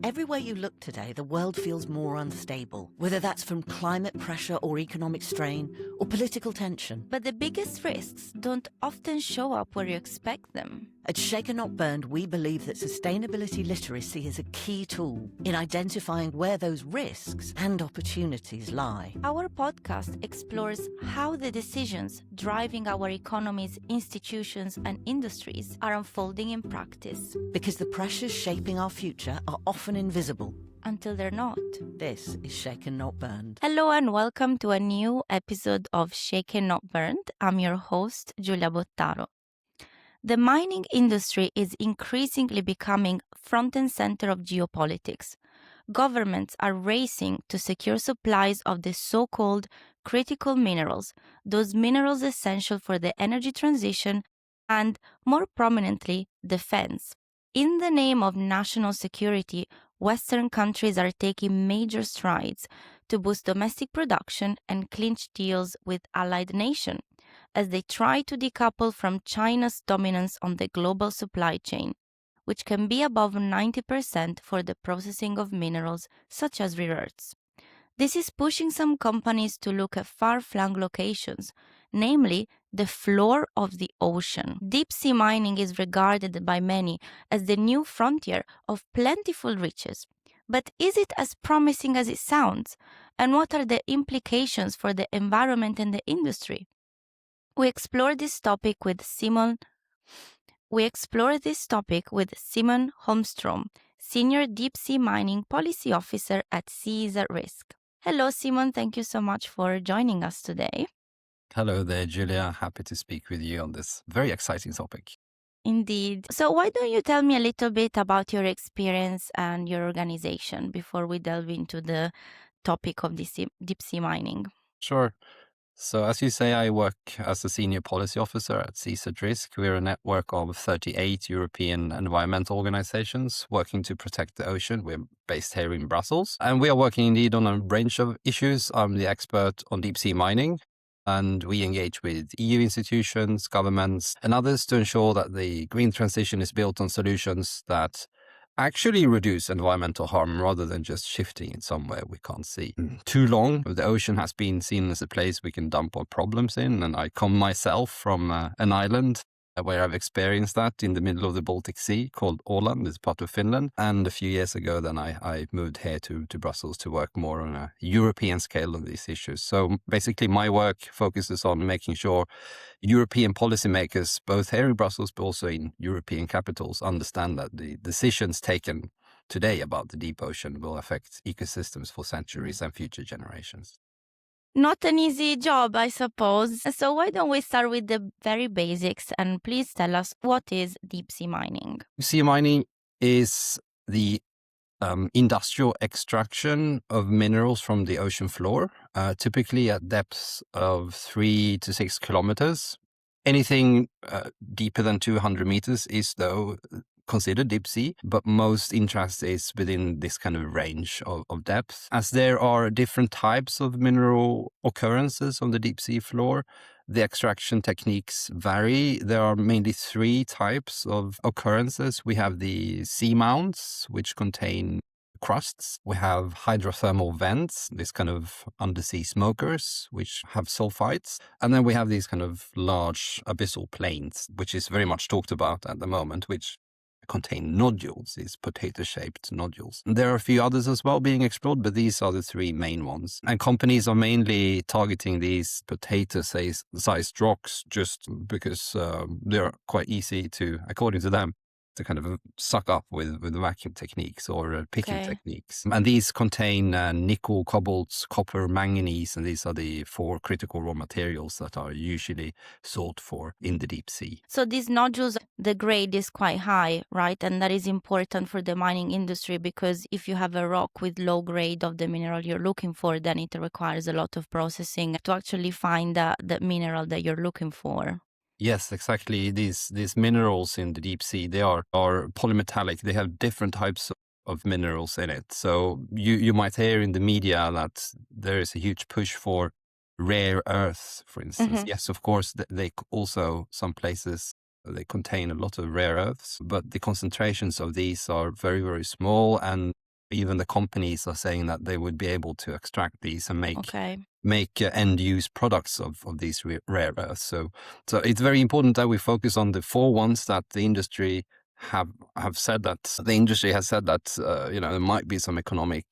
Everywhere you look today, the world feels more unstable, whether that's from climate pressure or economic strain or political tension. But the biggest risks don't often show up where you expect them. At Shaken Not Burned, we believe that sustainability literacy is a key tool in identifying where those risks and opportunities lie. Our podcast explores how the decisions driving our economies, institutions, and industries are unfolding in practice. Because the pressures shaping our future are often invisible. Until they're not. This is Shaken Not Burned. Hello and welcome to a new episode of Shaken Not Burned. I'm your host, Giulia Bottaro. The mining industry is increasingly becoming front and center of geopolitics. Governments are racing to secure supplies of the so-called critical minerals, those minerals essential for the energy transition and, more prominently, defense. In the name of national security, Western countries are taking major strides to boost domestic production and clinch deals with allied nations as they try to decouple from China's dominance on the global supply chain, which can be above 90% for the processing of minerals such as rare earths. This is pushing some companies to look at far-flung locations, namely the floor of the ocean. Deep-sea mining is regarded by many as the new frontier of plentiful riches. But is it as promising as it sounds? And what are the implications for the environment and the industry? We explore this topic with Simon Holmstrom, Senior Deep-Sea Mining Policy Officer at Seas at Risk. Hello, Simon. Thank you so much for joining us today. Hello there, Julia. Happy to speak with you on this very exciting topic. Indeed. So why don't you tell me a little bit about your experience and your organization before we delve into the topic of deep sea mining? Sure. So as you say, I work as a Senior Policy Officer at Seas at Risk. We're a network of 38 European environmental organizations working to protect the ocean. We're based here in Brussels. And we are working indeed on a range of issues. I'm the expert on deep sea mining. And we engage with EU institutions, governments, and others to ensure that the green transition is built on solutions that actually reduce environmental harm rather than just shifting it somewhere we can't see. Too long, the ocean has been seen as a place we can dump our problems in, and I come myself from an island where I've experienced that in the middle of the Baltic Sea called Åland. It's part of Finland. And a few years ago, then I moved here to Brussels to work more on a European scale on these issues. So basically my work focuses on making sure European policymakers, both here in Brussels, but also in European capitals, understand that the decisions taken today about the deep ocean will affect ecosystems for centuries and future generations. Not an easy job, I suppose. So why don't we start with the very basics and please tell us, what is deep sea mining? Sea mining is the industrial extraction of minerals from the ocean floor, typically at depths of 3 to 6 kilometers. Anything deeper than 200 meters is, though, considered deep sea, but most interest is within this kind of range of depth. As there are different types of mineral occurrences on the deep sea floor, the extraction techniques vary. There are mainly 3 types of occurrences. We have the seamounts, which contain crusts. We have hydrothermal vents, these kind of undersea smokers, which have sulfides. And then we have these kind of large abyssal plains, which is very much talked about at the moment, which contain nodules, these potato-shaped nodules. There are a few others as well being explored, but these are the 3 main ones. And companies are mainly targeting these potato-sized rocks just because they're quite easy to, according to them, to kind of suck up with vacuum techniques or picking techniques. And these contain nickel, cobalt, copper, manganese, and these are the 4 critical raw materials that are usually sought for in the deep sea. So these nodules, the grade is quite high, right? And that is important for the mining industry because if you have a rock with low grade of the mineral you're looking for, then it requires a lot of processing to actually find the mineral that you're looking for. Yes, exactly. These minerals in the deep sea, they are polymetallic. They have different types of minerals in it. So you might hear in the media that there is a huge push for rare earths, for instance. Mhm. Yes, of course, they also, some places, they contain a lot of rare earths, but the concentrations of these are very, very small. And Even the companies are saying that they would be able to extract these and Okay. make end-use products of these rare earths. So it's very important that we focus on the 4 ones that the industry have said that there might be some economic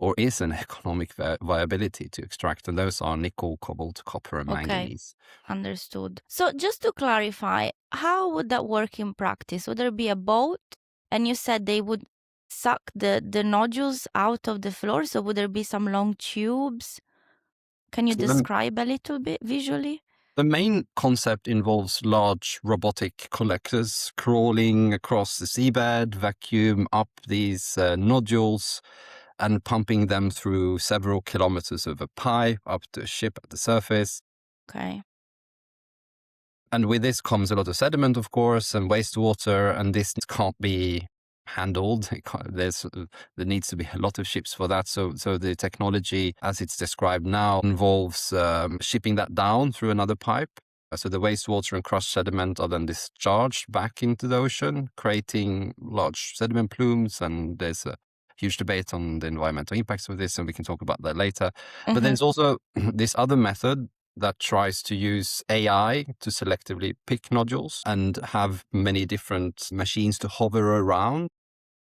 or is an economic viability to extract, and those are nickel, cobalt, copper, and Okay. manganese. Understood. So just to clarify, how would that work in practice? Would there be a boat? And you said they would suck the nodules out of the floor. So would there be some long tubes? Can you So describe a little bit visually? the main concept involves large robotic collectors crawling across the seabed, vacuum up these nodules, and pumping them through several kilometers of a pipe up to a ship at the surface. Okay. And with this comes a lot of sediment, of course, and wastewater, and this can't be handled. There needs to be a lot of ships for that. So the technology, as it's described now, involves shipping that down through another pipe. So the wastewater and crushed sediment are then discharged back into the ocean, creating large sediment plumes, and there's a huge debate on the environmental impacts of this, and we can talk about that later. But there's also this other method that tries to use AI to selectively pick nodules and have many different machines to hover around.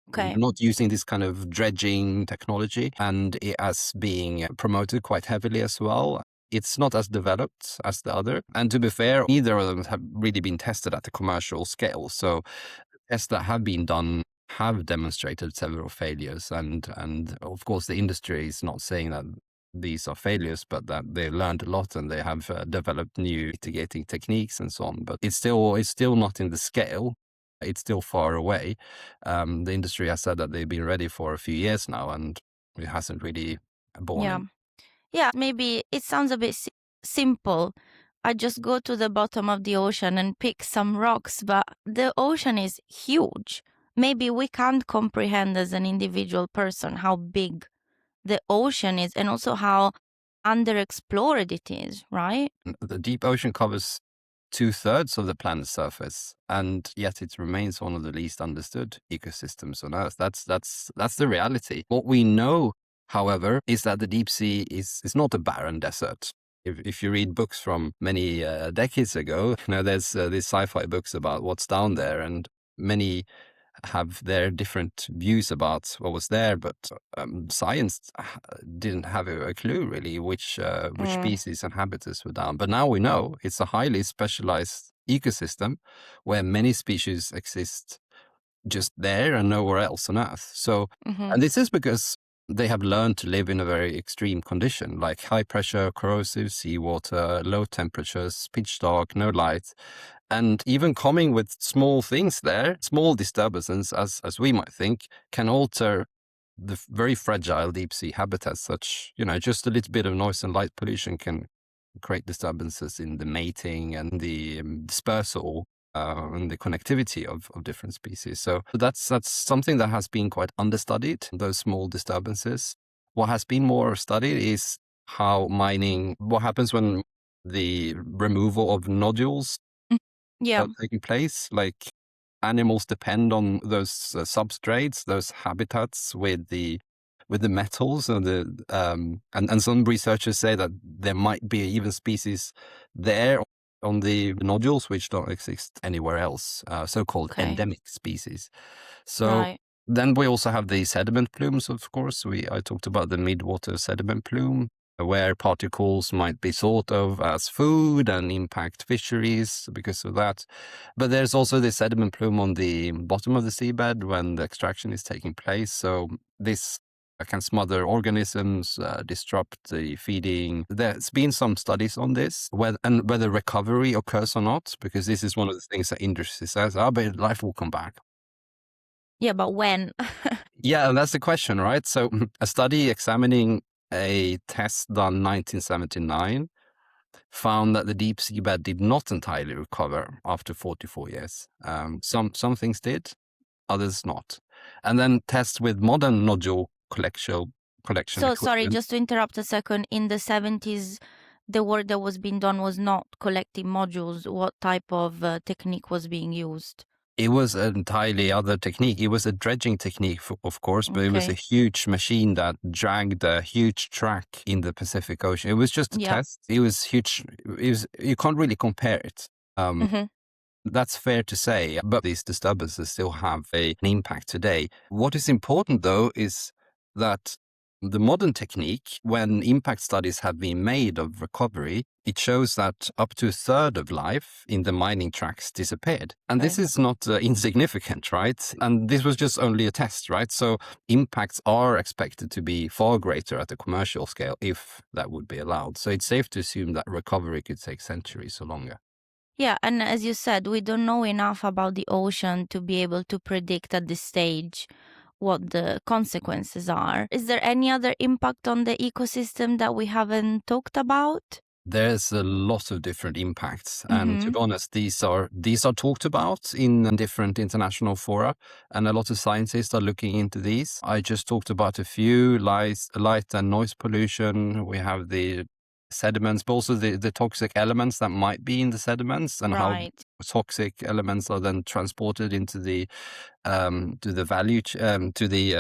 Okay. Not using this kind of dredging technology, and it as being promoted quite heavily as well. It's not as developed as the other. And to be fair, neither of them have really been tested at a commercial scale. So tests that have been done have demonstrated several failures. And of course, the industry is not saying that these are failures, but that they learned a lot and they have developed new mitigating techniques and so on. But it's still not in the scale. It's still far away. The industry has said that they've been ready for a few years now, and it hasn't really borne Yeah. in. Yeah, maybe it sounds a bit simple. I just go to the bottom of the ocean and pick some rocks, but the ocean is huge. Maybe we can't comprehend as an individual person how big the ocean is and also how underexplored it is, right? The deep ocean covers 2/3 of the planet's surface, and yet it remains one of the least understood ecosystems on Earth. That's the reality. What we know, however, is that the deep sea is not a barren desert. If you read books from many decades ago, there's these sci-fi books about what's down there, and many have their different views about what was there, but science didn't have a clue really which species and habitats were down. But now we know it's a highly specialized ecosystem where many species exist just there and nowhere else on Earth. So, and this is because they have learned to live in a very extreme condition, like high pressure, corrosive seawater, low temperatures, pitch dark, no light. And even coming with small things there, small disturbances, as we might think, can alter the very fragile deep sea habitats, such, just a little bit of noise and light pollution can create disturbances in the mating and the dispersal and the connectivity of different species. So that's something that has been quite understudied, those small disturbances. What has been more studied is how what happens when the removal of nodules Yeah. taking place. Like animals depend on those substrates, those habitats with the metals and and some researchers say that there might be even species there on the nodules which don't exist anywhere else, so-called endemic species. So Right. then we also have the sediment plumes, of course. I talked about the midwater sediment plume, where particles might be thought of as food and impact fisheries because of that. But there's also the sediment plume on the bottom of the seabed when the extraction is taking place. So this can smother organisms, disrupt the feeding. There's been some studies on this, whether recovery occurs or not, because this is one of the things that industry says, but life will come back. Yeah, but when? Yeah, and that's the question, right? So a study examining a test done 1979 found that the deep seabed did not entirely recover after 44 years. Some things did, others not. And then tests with modern nodule collection So sorry, equipment. just to interrupt a second. In the 70s, the work that was being done was not collecting modules. What type of technique was being used? It was an entirely other technique. It was a dredging technique, of course, but it was a huge machine that dragged a huge track in the Pacific Ocean. It was just a test. It was huge. You can't really compare it. That's fair to say, but these disturbances still have an impact today. What is important, though, is that the modern technique, when impact studies have been made of recovery, it shows that up to a third of life in the mining tracks disappeared. And this is not insignificant, right? And this was just only a test, right? So impacts are expected to be far greater at the commercial scale if that would be allowed. So it's safe to assume that recovery could take centuries or longer. Yeah, and as you said, we don't know enough about the ocean to be able to predict at this stage what the consequences are. Is there any other impact on the ecosystem that we haven't talked about? There's a lot of different impacts, and to be honest, these are talked about in different international fora, and a lot of scientists are looking into these. I just talked about a few: light and noise pollution. We have the sediments, but also the toxic elements that might be in the sediments, and how toxic elements are then transported into the to the value to the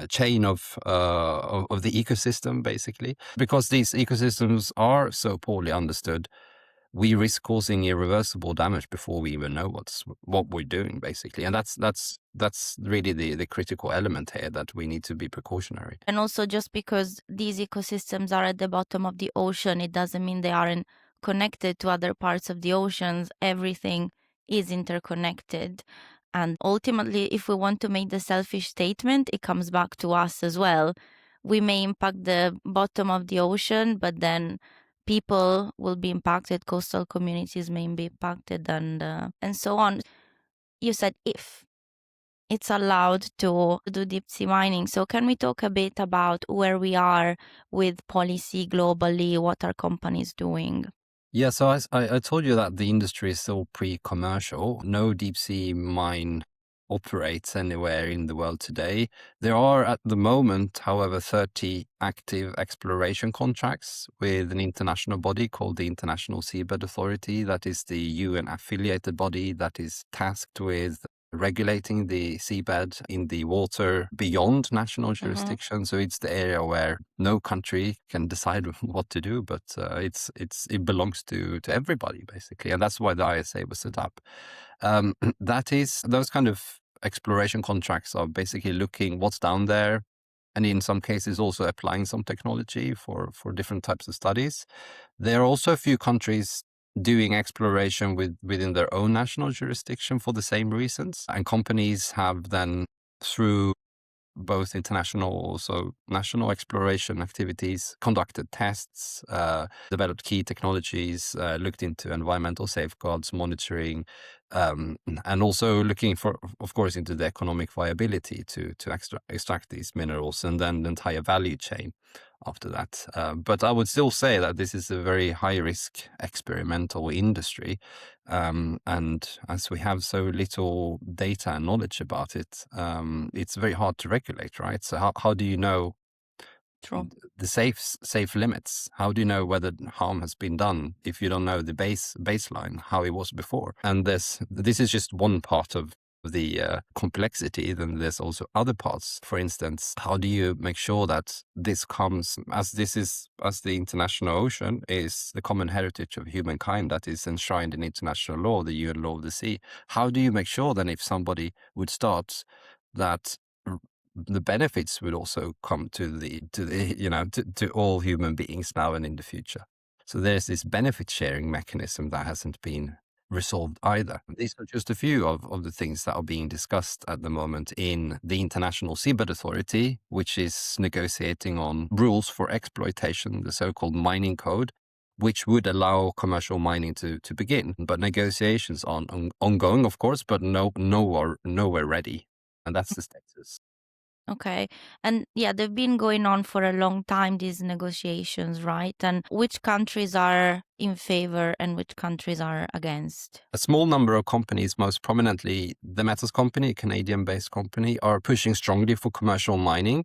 chain of the ecosystem, basically. Because these ecosystems are so poorly understood, we risk causing irreversible damage before we even know what we're doing, basically. And that's really the critical element here, that we need to be precautionary. And also, just because these ecosystems are at the bottom of the ocean, it doesn't mean they aren't connected to other parts of the oceans. Everything is interconnected. And ultimately, if we want to make the selfish statement, it comes back to us as well. We may impact the bottom of the ocean, but then people will be impacted, coastal communities may be impacted, and so on. You said if it's allowed to do deep sea mining. So can we talk a bit about where we are with policy globally? What are companies doing? Yeah, so I told you that the industry is still pre-commercial. No deep sea mine operates anywhere in the world today. There are at the moment, however, 30 active exploration contracts with an international body called the International Seabed Authority. That is the UN affiliated body that is tasked with regulating the seabed in the water beyond national jurisdiction. So it's the area where no country can decide what to do, but it belongs to everybody, basically. And that's why the ISA was set up. Those kind of exploration contracts are basically looking what's down there, and in some cases also applying some technology for different types of studies. There are also a few countries doing exploration within their own national jurisdiction for the same reasons. And companies have then, through both international, also national exploration activities, conducted tests, developed key technologies, looked into environmental safeguards, monitoring, and also looking for, of course, into the economic viability to extract these minerals, and then the entire value chain after that. But I would still say that this is a very high-risk experimental industry, and as we have so little data and knowledge about it, it's very hard to regulate, right? So how do you know the safe limits? How do you know whether harm has been done if you don't know the baseline, how it was before? And this is just one part of the complexity. Then there's also other parts. For instance, how do you make sure that this comes, as the international ocean is the common heritage of humankind that is enshrined in international law, the UN law of the sea? How do you make sure then, if somebody would start, that the benefits would also come to all human beings now and in the future? So there's this benefit sharing mechanism that hasn't been resolved either. These are just a few of the things that are being discussed at the moment in the International Seabed Authority, which is negotiating on rules for exploitation, the so-called mining code, which would allow commercial mining to begin. But negotiations are ongoing, of course, but nowhere ready. And that's the status. Okay. And yeah, they've been going on for a long time, these negotiations, right? And which countries are in favor and which countries are against? A small number of companies, most prominently the Metals Company, a Canadian-based company, are pushing strongly for commercial mining.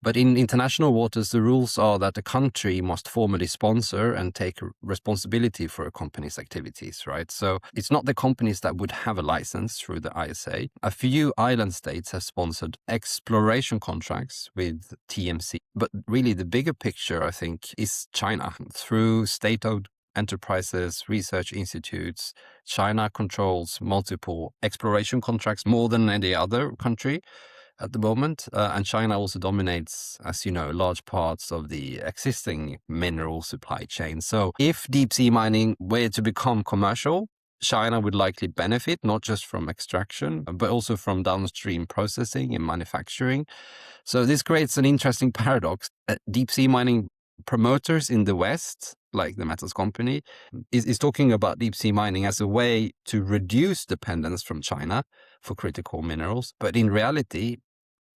But in international waters, the rules are that a country must formally sponsor and take responsibility for a company's activities, right? So it's not the companies that would have a license through the ISA. A few island states have sponsored exploration contracts with TMC. But really the bigger picture, I think, is China. Through state-owned enterprises, research institutes, China controls multiple exploration contracts more than any other country at the moment. And China also dominates, as you know, large parts of the existing mineral supply chain. So if deep sea mining were to become commercial, China would likely benefit not just from extraction, but also from downstream processing and manufacturing. So this creates an interesting paradox. Deep sea mining promoters in the West, like the Metals Company, is talking about deep sea mining as a way to reduce dependence from China for critical minerals. But in reality,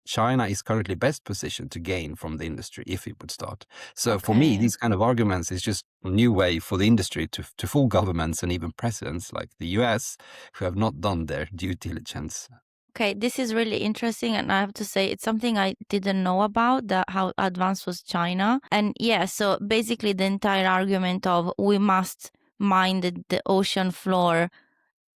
China is currently best positioned to gain from the industry if it would start. So for me, these kind of arguments is just a new way for the industry to fool governments and even presidents like the US who have not done their due diligence. Okay, this is really interesting, and I have to say it's something I didn't know about, that how advanced was China. And yeah, so basically the entire argument of we must mine the ocean floor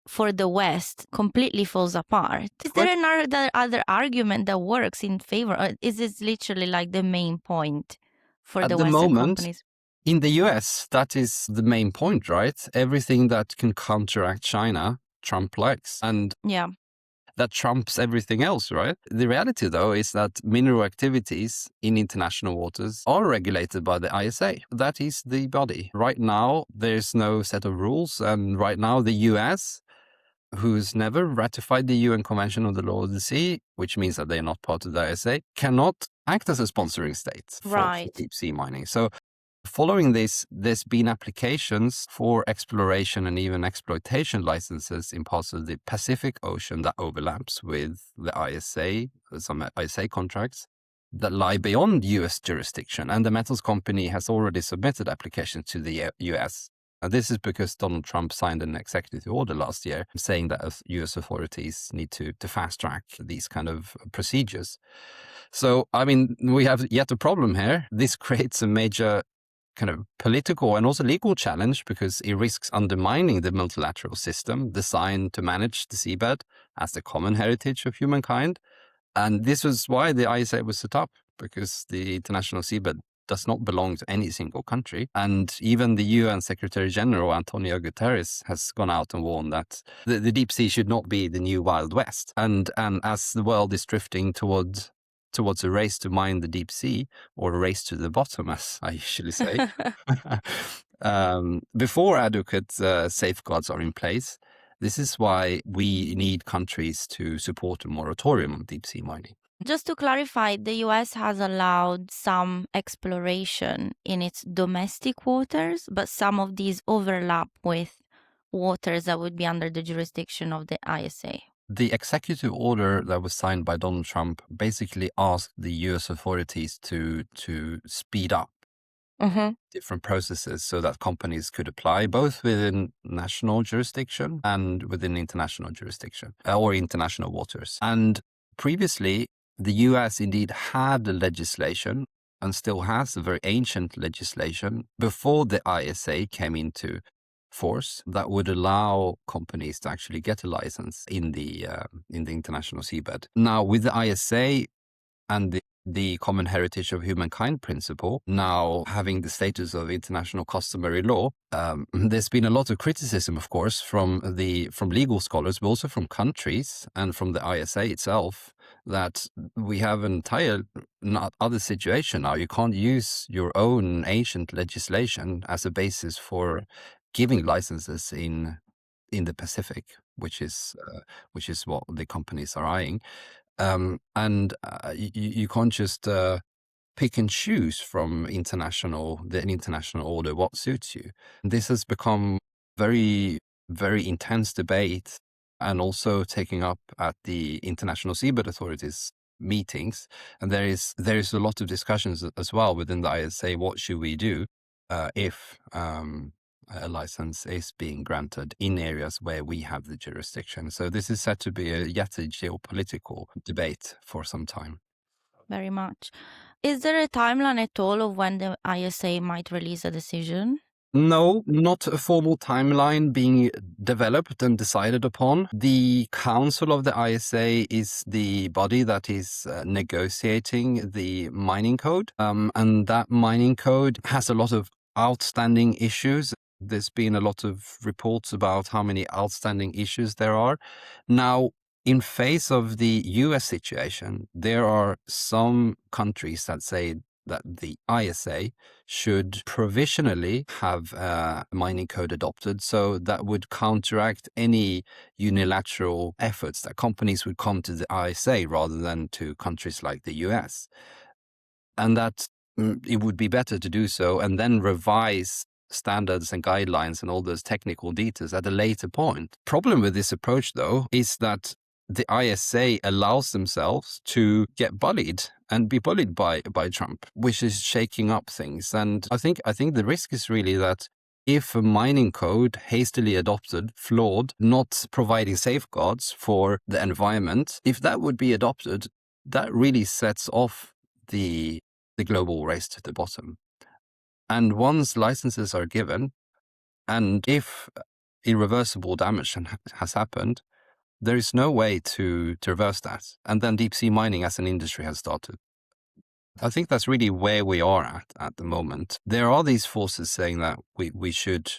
for the West completely falls apart. Is there another other argument that works in favor, or is this literally like the main point for the Western companies? In the US, that is the main point, right? Everything that can counteract China, Trump likes. And yeah, that trumps everything else, right? The reality, though, is that mineral activities in international waters are regulated by the ISA. That is the body. Right now, there's no set of rules. And right now, the US, who's never ratified the UN Convention on the Law of the Sea, which means that they're not part of the ISA, cannot act as a sponsoring state for deep sea mining. So following this, there's been applications for exploration and even exploitation licenses in parts of the Pacific Ocean that overlaps with the ISA, some ISA contracts that lie beyond US jurisdiction. And the Metals Company has already submitted applications to the US. And this is because Donald Trump signed an executive order last year saying that US authorities need to fast track these kind of procedures. So, I mean, we have yet a problem here. This creates a major kind of political and also legal challenge because it risks undermining the multilateral system designed to manage the seabed as the common heritage of humankind. And this was why the ISA was set up, because the international seabed does not belong to any single country. And even the UN Secretary General, Antonio Guterres, has gone out and warned that the deep sea should not be the new Wild West. And as the world is drifting towards a race to mine the deep sea, or a race to the bottom, as I usually say, before adequate safeguards are in place, this is why we need countries to support a moratorium on deep sea mining. Just to clarify, the US has allowed some exploration in its domestic waters, but some of these overlap with waters that would be under the jurisdiction of the ISA. The executive order that was signed by Donald Trump basically asked the US authorities to speed up different processes so that companies could apply both within national jurisdiction and within international jurisdiction or international waters. And previously, the US indeed had legislation and still has a very ancient legislation before the ISA came into force that would allow companies to actually get a license in the international seabed. Now, with the ISA and the common heritage of humankind principle now having the status of international customary law, there's been a lot of criticism, of course, from legal scholars, but also from countries and from the ISA itself, that we have an entire other situation now. You can't use your own ancient legislation as a basis for giving licenses in the Pacific, which is what the companies are eyeing. And you can't just pick and choose from the international order what suits you. This has become very, very intense debate, and also taking up at the International Seabed Authority's meetings. And there is a lot of discussions as well within the ISA. What should we do if a license is being granted in areas where we have the jurisdiction? So this is set to be yet a geopolitical debate for some time. Very much. Is there a timeline at all of when the ISA might release a decision? No, not a formal timeline being developed and decided upon. The Council of the ISA is the body that is negotiating the mining code. And that mining code has a lot of outstanding issues. There's been a lot of reports about how many outstanding issues there are. Now, in face of the US situation, there are some countries that say that the ISA should provisionally have a mining code adopted, so that would counteract any unilateral efforts that companies would come to the ISA rather than to countries like the US. And that it would be better to do so and then revise standards and guidelines and all those technical details at a later point. Problem with this approach, though, is that the ISA allows themselves to get bullied and be bullied by Trump, which is shaking up things. And I think the risk is really that if a mining code hastily adopted, flawed, not providing safeguards for the environment, if that would be adopted, that really sets off the global race to the bottom. And once licenses are given, and if irreversible damage has happened, there is no way to reverse that. And then deep sea mining as an industry has started. I think that's really where we are at the moment. There are these forces saying that we should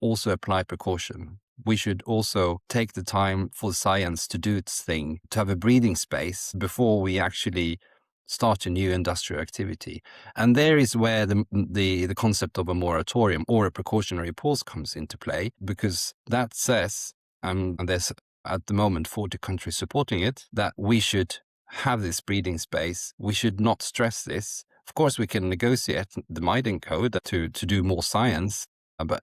also apply precaution. We should also take the time for science to do its thing, to have a breathing space before we actually start a new industrial activity. And there is where the concept of a moratorium or a precautionary pause comes into play, because that says, and there's at the moment 40 countries supporting it, that we should have this breathing space. We should not stress this. Of course, we can negotiate the mining code to do more science, but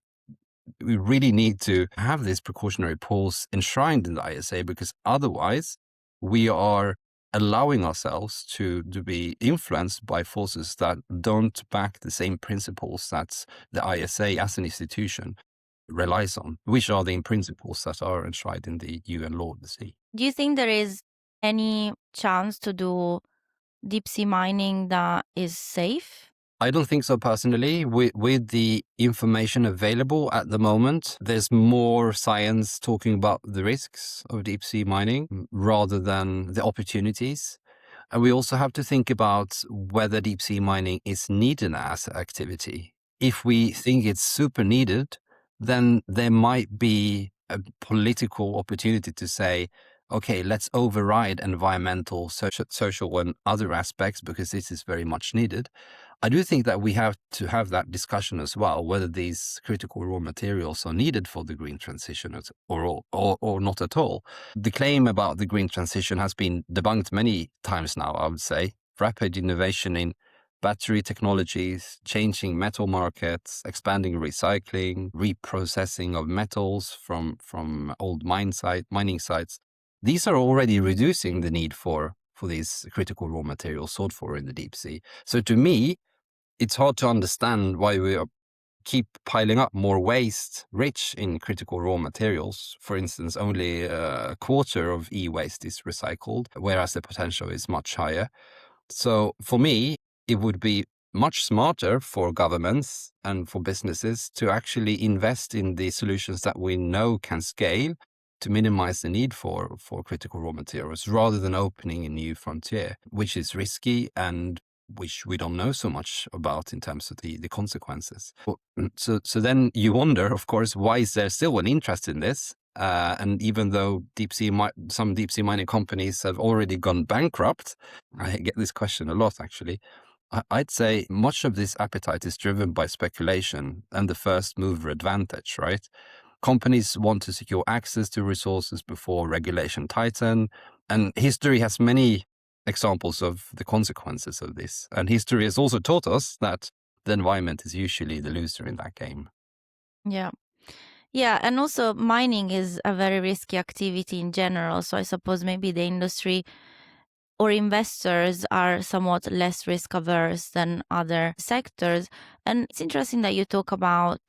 we really need to have this precautionary pause enshrined in the ISA, because otherwise we are allowing ourselves to be influenced by forces that don't back the same principles that the ISA as an institution relies on, which are the principles that are enshrined in the UN law of the sea. Do you think there is any chance to do deep sea mining that is safe? I don't think so personally. With the information available at the moment, there's more science talking about the risks of deep sea mining rather than the opportunities. And we also have to think about whether deep sea mining is needed as an activity. If we think it's super needed, then there might be a political opportunity to say, okay, let's override environmental, social and other aspects because this is very much needed. I do think that we have to have that discussion as well, whether these critical raw materials are needed for the green transition or not at all. The claim about the green transition has been debunked many times now, I would say. Rapid innovation in battery technologies, changing metal markets, expanding recycling, reprocessing of metals from old mining sites. These are already reducing the need for these critical raw materials sought for in the deep sea. So to me, it's hard to understand why we keep piling up more waste rich in critical raw materials. For instance, only a quarter of e-waste is recycled, whereas the potential is much higher. So for me, it would be much smarter for governments and for businesses to actually invest in the solutions that we know can scale to minimize the need for critical raw materials rather than opening a new frontier, which is risky and which we don't know so much about in terms of the consequences. So then you wonder, of course, why is there still an interest in this? And even though some deep sea mining companies have already gone bankrupt, I get this question a lot actually. I'd say much of this appetite is driven by speculation and the first mover advantage, right? Companies want to secure access to resources before regulation tighten, and history has many examples of the consequences of this. And history has also taught us that the environment is usually the loser in that game. Yeah. Yeah, and also mining is a very risky activity in general. So I suppose maybe the industry or investors are somewhat less risk averse than other sectors. And it's interesting that you talk about,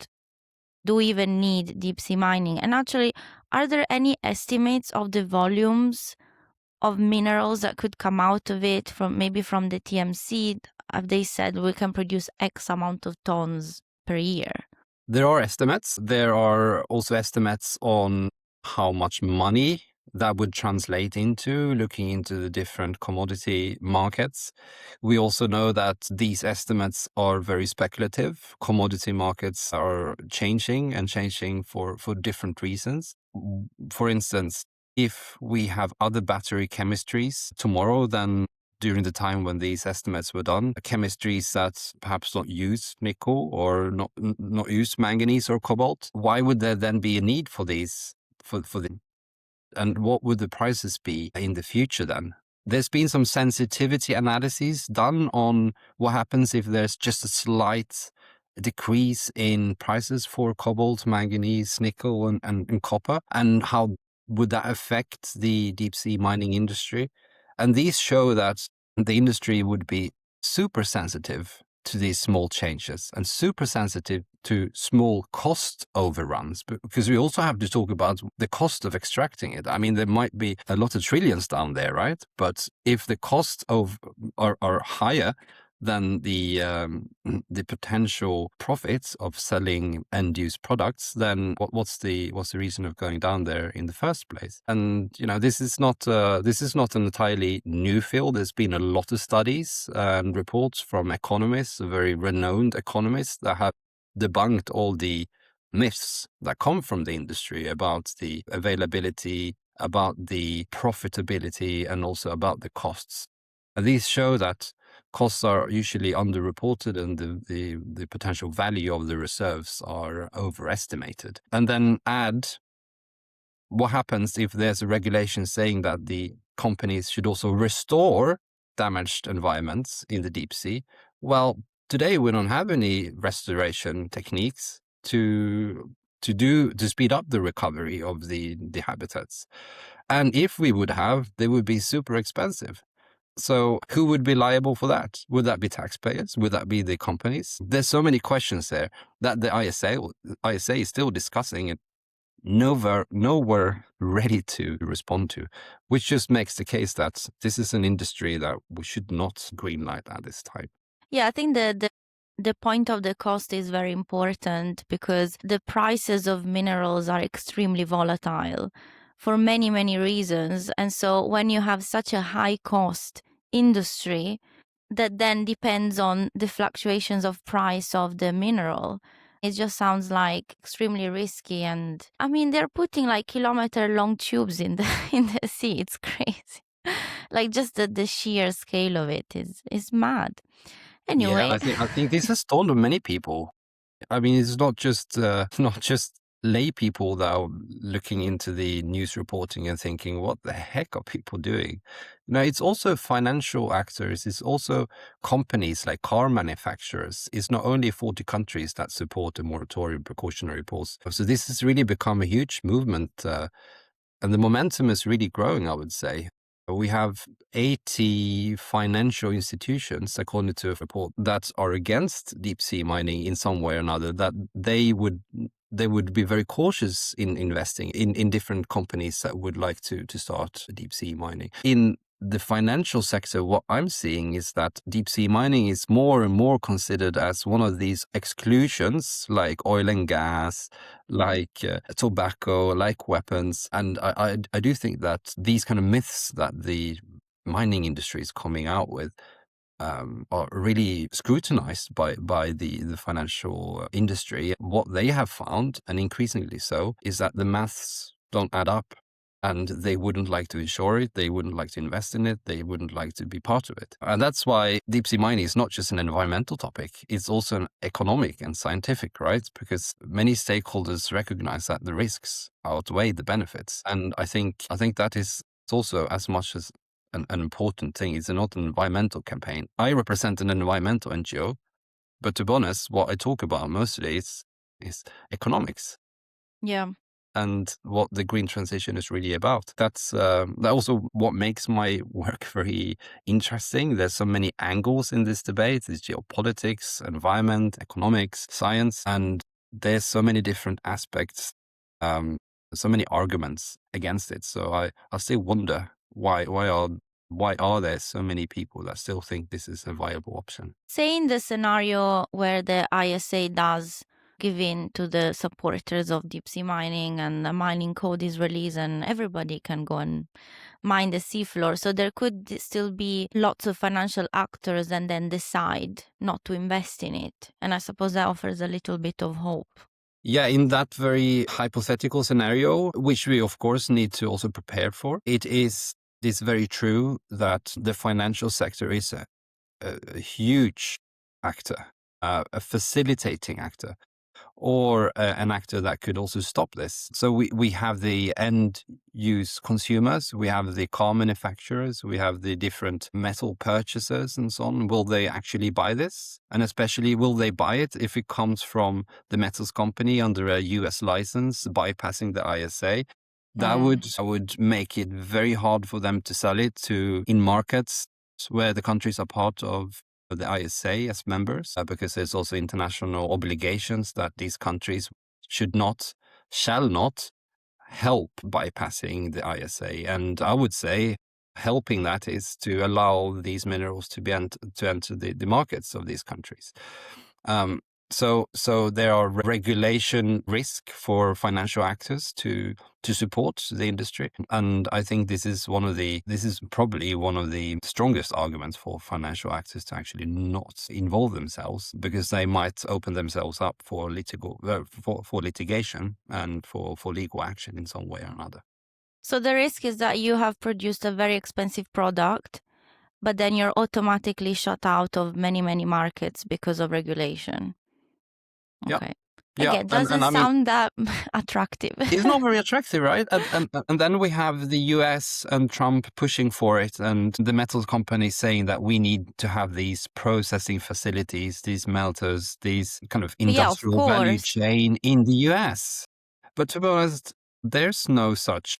do we even need deep sea mining? And actually, are there any estimates of the volumes of minerals that could come out of it from maybe from the TMC? Have they said we can produce X amount of tons per year? There are estimates. There are also estimates on how much money that would translate into, looking into the different commodity markets. We also know that these estimates are very speculative. Commodity markets are changing and changing for different reasons. For instance, if we have other battery chemistries tomorrow than during the time when these estimates were done, chemistries that perhaps not use nickel or not use manganese or cobalt, why would there then be a need for these for the and what would the prices be in the future then? There's been some sensitivity analyses done on what happens if there's just a slight decrease in prices for cobalt, manganese, nickel, and copper, and how would that affect the deep sea mining industry? And these show that the industry would be super sensitive to these small changes and super sensitive to small cost overruns, because we also have to talk about the cost of extracting it. I mean, there might be a lot of trillions down there, right? But if the costs are higher than the potential profits of selling end-use products, then what's the reason of going down there in the first place? And this is not an entirely new field. There's been a lot of studies and reports from economists, very renowned economists, that have debunked all the myths that come from the industry about the availability, about the profitability, and also about the costs. And these show that costs are usually underreported and the potential value of the reserves are overestimated. And then add what happens if there's a regulation saying that the companies should also restore damaged environments in the deep sea. Well, today we don't have any restoration techniques to speed up the recovery of the habitats. And if we would have, they would be super expensive. So who would be liable for that? Would that be taxpayers? Would that be the companies? There's so many questions there that the ISA is still discussing and nowhere ready to respond to, which just makes the case that this is an industry that we should not greenlight at this time. Yeah, I think the point of the cost is very important because the prices of minerals are extremely volatile for many, many reasons. And so when you have such a high cost industry that then depends on the fluctuations of price of the mineral, it just sounds like extremely risky. And I mean, they're putting like kilometer long tubes in the sea. It's crazy. Like just the sheer scale of it is mad. Anyway, Yeah, I think this has dawned on many people. I mean, it's not just lay people that are looking into the news reporting and thinking, what the heck are people doing? It's also financial actors. It's also companies like car manufacturers. It's not only 40 countries that support a moratorium precautionary pause. So this has really become a huge movement, and the momentum is really growing, I would say. We have 80 financial institutions, according to a report, that are against deep sea mining in some way or another, that they would be very cautious in investing in different companies that would like to start deep sea mining. In the financial sector, what I'm seeing is that deep sea mining is more and more considered as one of these exclusions, like oil and gas, like tobacco, like weapons. And I do think that these kind of myths that the mining industry is coming out with are really scrutinized by the financial industry. What they have found, and increasingly so, is that the maths don't add up. And they wouldn't like to insure it, they wouldn't like to invest in it, they wouldn't like to be part of it. And that's why deep sea mining is not just an environmental topic, it's also an economic and scientific, right? Because many stakeholders recognize that the risks outweigh the benefits. And I think that is also as much as an important thing. It's not an environmental campaign. I represent an environmental NGO, but to be honest, what I talk about mostly is economics. yeah. And what the green transition is really about. That's also what makes my work very interesting. There's so many angles in this debate. There's geopolitics, environment, economics, science, and there's so many different aspects, so many arguments against it. So I still wonder Why are there so many people that still think this is a viable option? Say in the scenario where the ISA does give in to the supporters of deep sea mining and the mining code is released and everybody can go and mine the seafloor. So there could still be lots of financial actors and then decide not to invest in it. And I suppose that offers a little bit of hope. Yeah, in that very hypothetical scenario, which we of course need to also prepare for, it is very true that the financial sector is a huge actor, a facilitating actor, or an actor that could also stop this. So we have the end use consumers, we have the car manufacturers, we have the different metal purchasers and so on. Will they actually buy this? And especially, will they buy it if it comes from the metals company under a US license, bypassing the ISA? That would make it very hard for them to sell it in markets where the countries are part of the ISA as members, because there's also international obligations that these countries shall not help bypassing the ISA. And I would say helping that is to allow these minerals to enter the markets of these countries. So there are regulation risk for financial actors to support the industry, and I think this is probably one of the strongest arguments for financial actors to actually not involve themselves, because they might open themselves up for litigation and for legal action in some way or another. So the risk is that you have produced a very expensive product, but then you're automatically shut out of many, many markets because of regulation. Okay. Yeah. Again, doesn't sound that attractive. It's not very attractive, right? And then we have the US and Trump pushing for it, and the metals companies saying that we need to have these processing facilities, these melters, these kind of industrial value chain in the US. But to be honest, there's no such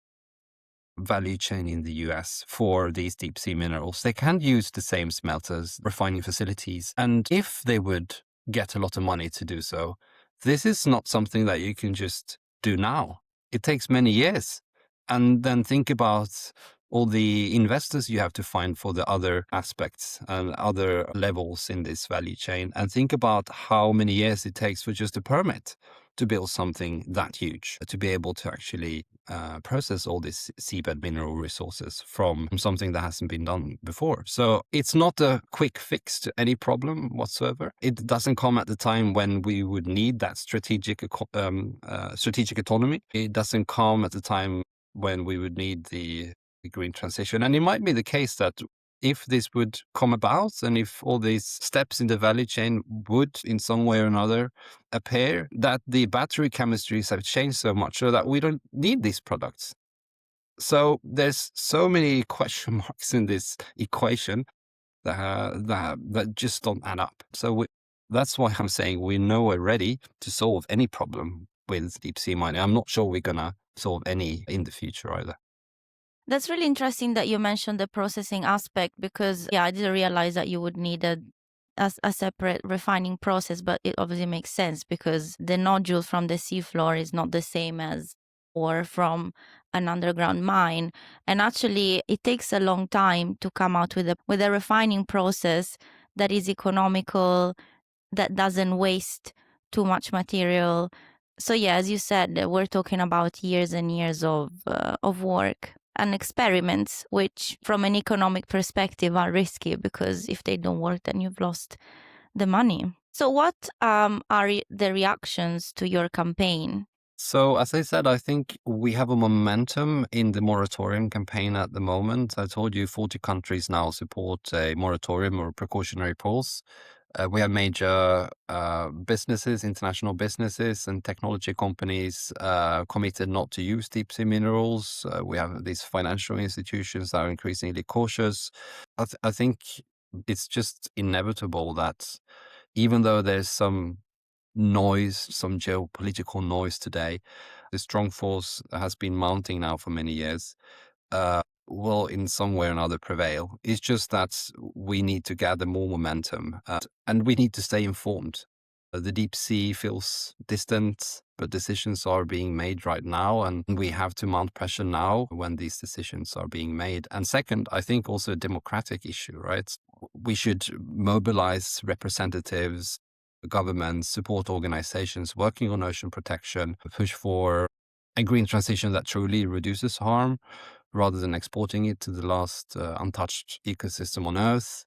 value chain in the US for these deep sea minerals. They can use the same smelters, refining facilities, and if they would get a lot of money to do so, this is not something that you can just do now. It takes many years. And then think about all the investors you have to find for the other aspects and other levels in this value chain. And think about how many years it takes for just a permit to build something that huge, to be able to actually process all these seabed mineral resources from something that hasn't been done before. So it's not a quick fix to any problem whatsoever. It doesn't come at the time when we would need that strategic autonomy. It doesn't come at the time when we would need the green transition. And it might be the case that if this would come about, and if all these steps in the value chain would in some way or another appear, that the battery chemistries have changed so much so that we don't need these products. So there's so many question marks in this equation that just don't add up. So that's why I'm saying we're nowhere ready to solve any problem with deep sea mining. I'm not sure we're going to solve any in the future either. That's really interesting that you mentioned the processing aspect, because I didn't realize that you would need a separate refining process, but it obviously makes sense because the nodule from the seafloor is not the same as ore from an underground mine. And actually, it takes a long time to come out with a refining process that is economical, that doesn't waste too much material. So as you said, we're talking about years and years of work and experiments, which from an economic perspective are risky, because if they don't work, then you've lost the money. So what are the reactions to your campaign? So as I said, I think we have a momentum in the moratorium campaign at the moment. I told you 40 countries now support a moratorium or precautionary pause. We have major businesses, international businesses and technology companies committed not to use deep sea minerals. We have these financial institutions that are increasingly cautious. I think it's just inevitable that even though there's some noise, some geopolitical noise today, the strong force that has been mounting now for many years will in some way or another prevail. It's just that we need to gather more momentum and we need to stay informed. The deep sea feels distant. but decisions are being made right now, and we have to mount pressure now when these decisions are being made. And second, I think also a democratic issue, right? We should mobilize representatives, governments, support organizations working on ocean protection, push for a green transition that truly reduces harm rather than exporting it to the last untouched ecosystem on Earth.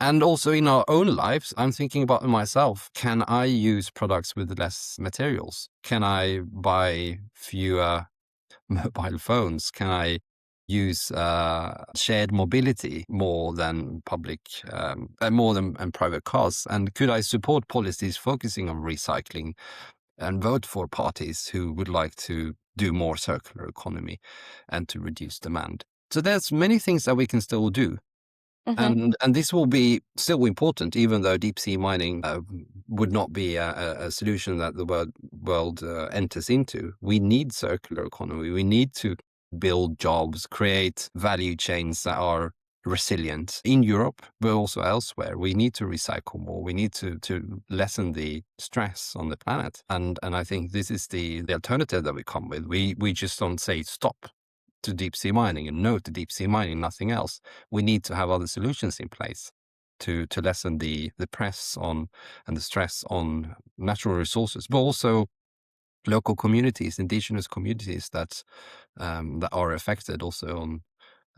And also in our own lives, I'm thinking about myself. Can I use products with less materials? Can I buy fewer mobile phones? Can I use shared mobility more than more than private cars? And could I support policies focusing on recycling and vote for parties who would like to do more circular economy and to reduce demand? So there's many things that we can still do. And this will be still important, even though deep sea mining would not be a solution that the world enters into. We need circular economy. We need to build jobs, create value chains that are resilient in Europe, but also elsewhere. We need to recycle more. We need to lessen the stress on the planet. And I think this is the alternative that we come with. We just don't say stop to deep sea mining and no to deep sea mining, nothing else. We need to have other solutions in place to lessen the press on and the stress on natural resources, but also local communities, indigenous communities that are affected also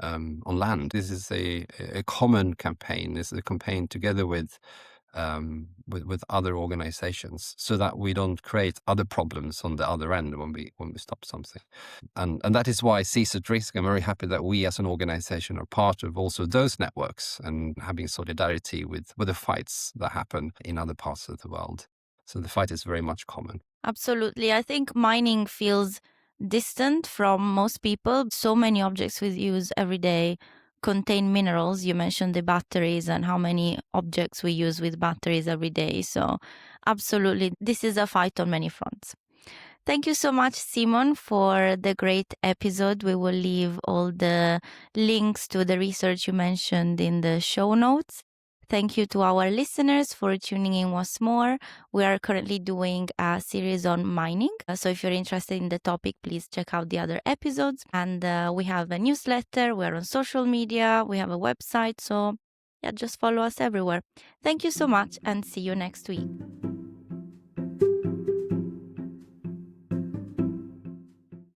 on land. This is a common campaign. This is a campaign together with other organizations, so that we don't create other problems on the other end when we stop something. And that is why Seas at Risk, I'm very happy that we as an organization are part of also those networks and having solidarity with the fights that happen in other parts of the world. So the fight is very much common. Absolutely. I think mining feels distant from most people. So many objects we use every day contain minerals. You mentioned the batteries and how many objects we use with batteries every day. So absolutely, this is a fight on many fronts. Thank you so much, Simon, for the great episode. We will leave all the links to the research you mentioned in the show notes. Thank you to our listeners for tuning in once more. We are currently doing a series on mining. So if you're interested in the topic, please check out the other episodes. And we have a newsletter. We're on social media. We have a website. So yeah, just follow us everywhere. Thank you so much and see you next week.